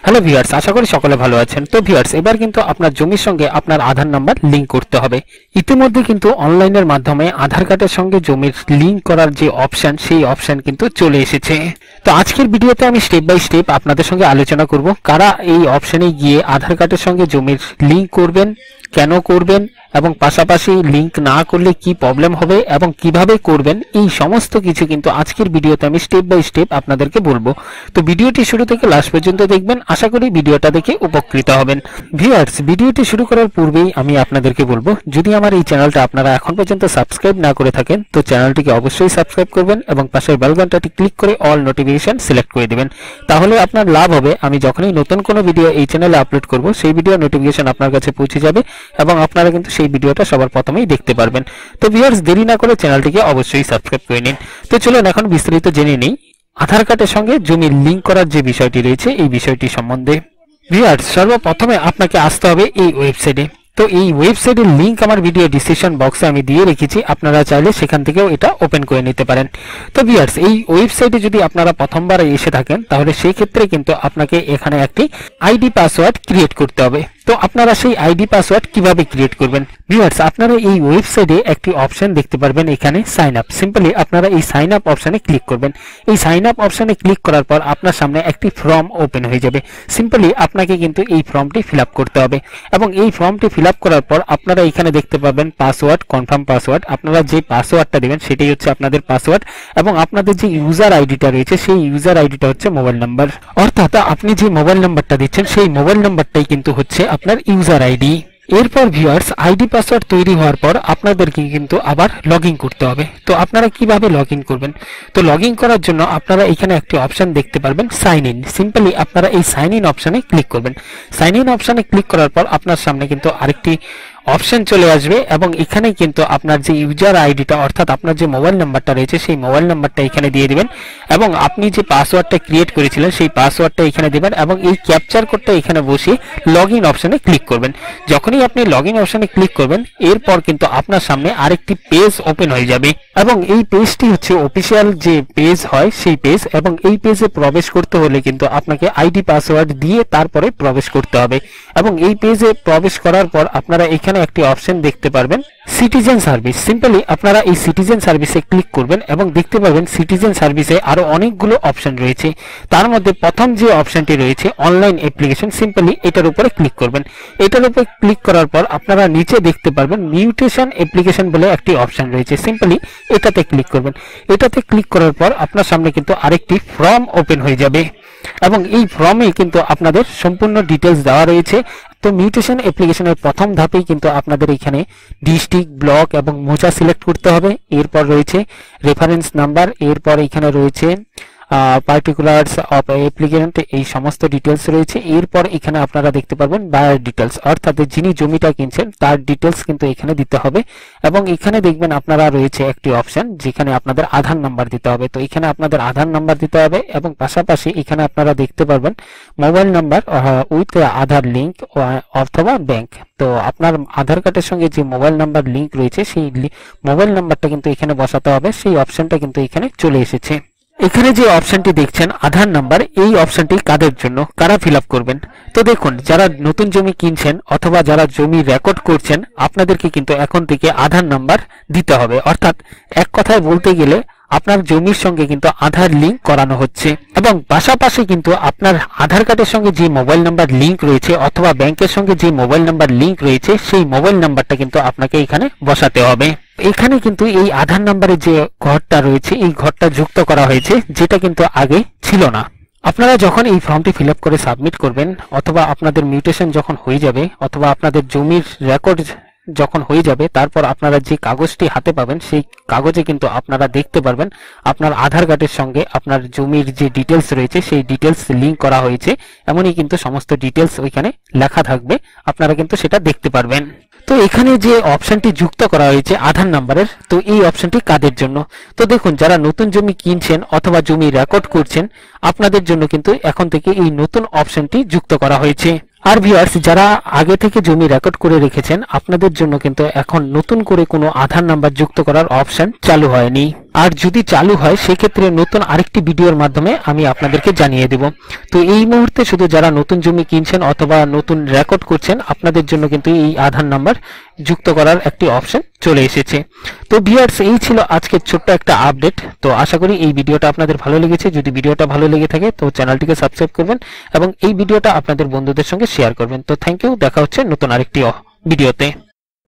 Hello viewers, আশা করি সকলে ভালো আছেন। তো ভিউয়ার্স, এবার কিন্তু আপনার জমির সঙ্গে আপনার আধার নাম্বার লিংক করতে হবে। ইতিমধ্যে কিন্তু অনলাইনের মাধ্যমে আধার কার্ডের সঙ্গে জমির লিংক করার যে অপশন, সেই অপশন কিন্তু চলে এসেছে। তো আজকের ভিডিওতে আমি স্টেপ বাই স্টেপ আপনাদের সঙ্গে আলোচনা করব কারা এই অপশনে গিয়ে আধার কার্ডের সঙ্গে জমির লিংক করবেন, কেন করবেন এবং পাশাপাশি লিংক না করলে কি প্রবলেম হবে এবং কিভাবে করবেন, এই সমস্ত কিছু কিন্তু আজকের ভিডিওতে আমি স্টেপ বাই স্টেপ আপনাদেরকে বলবো। তো ভিডিওটি শুরু থেকে লাস্ট পর্যন্ত দেখবেন, আশা করি ভিডিওটা দেখে উপকৃত হবেন। ভিউয়ার্স, ভিডিওটি শুরু করার পূর্বেই আমি আপনাদেরকে বলবো, যদি আমার এই চ্যানেলটা আপনারা এখন পর্যন্ত সাবস্ক্রাইব না করে থাকেন তো চ্যানেলটিকে অবশ্যই সাবস্ক্রাইব করবেন এবং পাশের বেল ঘন্টাটি ক্লিক করে অল নোটিফিকেশন সিলেক্ট করে দিবেন। তাহলে আপনার লাভ হবে, আমি যখনই নতুন কোনো ভিডিও এই চ্যানেলে আপলোড করব সেই ভিডিও নোটিফিকেশন আপনার কাছে পৌঁছে যাবে এবং আপনারা কিন্তু সেই ভিডিওটা সবার প্রথমেই দেখতে পারবেন। তো ভিউয়ার্স, দেরি না করে চ্যানেলটিকে অবশ্যই সাবস্ক্রাইব করে নিন। তো চলুন এখন বিস্তারিত জেনে নিই আধার কার্ডের সঙ্গে জমির লিংক করার যে বিষয়টি রয়েছে এই বিষয়টি সম্বন্ধে। ভিউয়ার্স, সর্বপ্রথমে আপনাকে আসতে হবে এই ওয়েবসাইটে। তো এই ওয়েবসাইটের লিংক আমার ভিডিও ডিসক্রিপশন বক্সে আমি দিয়ে রেখেছি, আপনারা চাইলে সেখান থেকেও এটা ওপেন করে নিতে পারেন। তো ভিউয়ার্স, এই ওয়েবসাইটে যদি আপনারা প্রথমবার এসে থাকেন তাহলে সেই ক্ষেত্রে কিন্তু আপনাকে এখানে একটি আইডি পাসওয়ার্ড ক্রিয়েট করতে হবে। তো আপনারা সেই আইডি পাসওয়ার্ড কিভাবে ক্রিয়েট করবেন? ভিউয়ার্স, আপনারা এই ওয়েবসাইটে একটি অপশন দেখতে পারবেন, এখানে সাইন আপ। সিম্পলি আপনারা এই সাইন আপ অপশনে ক্লিক করবেন। এই সাইন আপ অপশনে ক্লিক করার পর আপনার সামনে একটি ফর্ম ওপেন হয়ে যাবে। সিম্পলি আপনাকে কিন্তু এই ফর্মটি ফিল আপ করতে হবে এবং এই ফর্মটি ফিল আপ করার পর আপনারা এখানে দেখতে পাবেন পাসওয়ার্ড, কনফার্ম পাসওয়ার্ড। আপনারা যে পাসওয়ার্ডটা দিবেন সেটাই হচ্ছে আপনাদের পাসওয়ার্ড এবং আপনাদের যে ইউজার আইডিটা রয়েছে সেই ইউজার আইডিটা হচ্ছে মোবাইল নাম্বার। অর্থাৎ আপনি যে মোবাইল নাম্বারটা দিচ্ছেন সেই মোবাইল নাম্বারটাই কিন্তু হচ্ছে আপনার ইউজার আইডি। এরপর ভিউয়ার্স, আইডি পাসওয়ার্ড তৈরি হওয়ার পর আপনাদেরকে কিন্তু আবার লগইন করতে হবে। তো আপনারা কিভাবে লগইন করবেন? তো লগইন করার জন্য আপনারা এখানে একটি অপশন দেখতে পারবেন, সাইন ইন। সিম্পলি আপনারা এই সাইন ইন অপশনে ক্লিক করবেন। সাইন ইন অপশনে ক্লিক করার পর আপনার সামনে কিন্তু আরেকটি অপশন চলে আসবে এবং এখানে কিন্তু আপনার যে ইউজার আইডিটা অর্থাৎ আপনার যে মোবাইল নাম্বারটা রয়েছে সেই মোবাইল নাম্বারটা এখানে দিয়ে দিবেন এবং আপনি যে পাসওয়ার্ডটা ক্রিয়েট করেছিলেন সেই পাসওয়ার্ডটা এখানে দিবেন এবং এই ক্যাপচার কোডটা এখানে বসিয়ে লগইন অপশনে ক্লিক করবেন। যখনই আপনি লগইন অপশনে ক্লিক করবেন এরপর কিন্তু আপনার সামনে আরেকটি পেজ ওপেন হয়ে যাবে এবং এই পেজটি হচ্ছে অফিসিয়াল যে পেজ হয় সেই পেজ এবং এই পেজে প্রবেশ করতে হলে কিন্তু আপনাকে আইডি পাসওয়ার্ড দিয়ে তারপরে প্রবেশ করতে হবে এবং এই পেজে প্রবেশ করার পর আপনারা এখানে একটি অপশন দেখতে পারবেন, সিটিজেন সার্ভিস। সিম্পলি আপনারা এই সিটিজেন সার্ভিসে ক্লিক করবেন এবং দেখতে পাবেন সিটিজেন সার্ভিসে আরো অনেকগুলো অপশন রয়েছে। তার মধ্যে প্রথম যে অপশনটি রয়েছে অনলাইন অ্যাপ্লিকেশন, সিম্পলি এটার উপরে ক্লিক করবেন। এটার উপরে ক্লিক করার পর আপনারা নিচে দেখতে পারবেন মিউটেশন অ্যাপ্লিকেশন বলে একটি অপশন রয়েছে। সিম্পলি এটাতে ক্লিক করবেন। এটাতে ক্লিক করার পর আপনার সামনে কিন্তু আরেকটি ফর্ম ওপেন হয়ে যাবে এবং এই ফর্মে কিন্তু আপনাদের সম্পূর্ণ ডিটেলস দেওয়া রয়েছে। তো মিউটেশন অ্যাপ্লিকেশনের প্রথম ধাপেই কিন্তু আপনাদের এখানে ডিস্ট্রিক্ট, ব্লক এবং মোচা সিলেক্ট করতে হবে। এরপর রয়েছে রেফারেন্স নাম্বার, এরপর এখানে রয়েছে পার্টিকুলার্স অফ অ্যাপ্লিকেন্ট, এই সমস্ত ডিটেলস রয়েছে। এরপর এখানে আপনারা দেখতে পারবেন বায়ার ডিটেলস, অর্থাৎ যিনি জমিটা কিনছেন তার ডিটেলস কিন্তু এখানে দিতে হবে এবং এখানে দেখবেন আপনারা রয়েছে একটি অপশন যেখানে আপনাদের আধার নাম্বার দিতে হবে। তো এখানে আপনাদের আধার নাম্বার দিতে হবে এবং পাশাপাশি এখানে আপনারা দেখতে পারবেন mobile number with Aadhaar link অথবা ব্যাংক। তো আপনার আধার কার্ডের সঙ্গে যে মোবাইল নাম্বার লিঙ্ক রয়েছে সেই মোবাইল নাম্বারটা কিন্তু এখানে বসাতে হবে। সেই অপশনটা কিন্তু এখানে চলে এসেছে। এখানে যে অপশনটি দেখছেন আধার নাম্বার, এই অপশনটি কাদের জন্য, কারা ফিল আপ করবেন? তো দেখুন, যারা নতুন জমি কিনছেন অথবা যারা জমি রেকর্ড করছেন আপনাদেরকে কিন্তু এখন থেকে আধার নাম্বার দিতে হবে। অর্থাৎ এক কথায় বলতে গেলে আপনার জমির সঙ্গে কিন্তু আধার লিংক করানো হচ্ছে এবং পাশাপাশি কিন্তু আপনার আধার কার্ডের সঙ্গে যে মোবাইল নাম্বার লিংক রয়েছে অথবা ব্যাংকের সঙ্গে যে মোবাইল নাম্বার লিংক রয়েছে সেই মোবাইল নাম্বারটা কিন্তু আপনাকে এখানে বসাতে হবে। এখানে কিন্তু এই আধার নাম্বারের যে ঘরটা রয়েছে এই ঘরটা যুক্ত করা হয়েছে, যেটা কিন্তু আগে ছিল না। আপনারা যখন এই ফর্মটি ফিল আপ করে সাবমিট করবেন অথবা আপনাদের মিউটেশন যখন হয়ে যাবে অথবা আপনাদের জমির রেকর্ড যখন হয়ে যাবে তারপর আপনারা যে কাগজটি হাতে পাবেন সেই কাগজে কিন্তু আপনারা দেখতে পারবেন আপনার আধার কার্ডের সঙ্গে আপনার জমির যে ডিটেলস রয়েছে সেই ডিটেলস লিংক করা হয়েছে, এমনই কিন্তু সমস্ত ডিটেলস ওইখানে লেখা থাকবে, আপনারা কিন্তু সেটা দেখতে পারবেন। তো এখানে যে অপশনটি যুক্ত করা হয়েছে আধার নাম্বারের, তো এই অপশনটি কাদের জন্য? তো দেখুন, যারা নতুন জমি কিনছেন অথবা জমি রেকর্ড করছেন আপনাদের জন্য কিন্তু এখন থেকে এই নতুন অপশনটি যুক্ত করা হয়েছে। আর ভিউয়ার্স, যারা আগে থেকে জমি রেকর্ড করে রেখেছেন আপনাদের জন্য কিন্তু এখন নতুন করে কোনো আধার নাম্বার যুক্ত করার অপশন চালু হয়নি। আর যদি চালু হয় সেক্ষেত্রে নতুন আরেকটি ভিডিওর মাধ্যমে আমি আপনাদেরকে জানিয়ে দেব। তো এই মুহূর্তে শুধু যারা নতুন জমি কিনছেন অথবা নতুন রেকর্ড করছেন আপনাদের জন্য কিন্তু এই আধার নাম্বার যুক্ত করার একটি অপশন চলে এসেছে। তো ভিউয়ার্স, এই ছিল আজকের ছোট্ট একটা আপডেট। তো আশা করি এই ভিডিওটা আপনাদের ভালো লেগেছে। যদি ভিডিওটা ভালো লেগে থাকে তো চ্যানেলটিকে সাবস্ক্রাইব করবেন এবং এই ভিডিওটা আপনাদের বন্ধুদের সঙ্গে শেয়ার করবেন। তো থ্যাংক ইউ, দেখা হচ্ছে নতুন আরেকটি ভিডিওতে।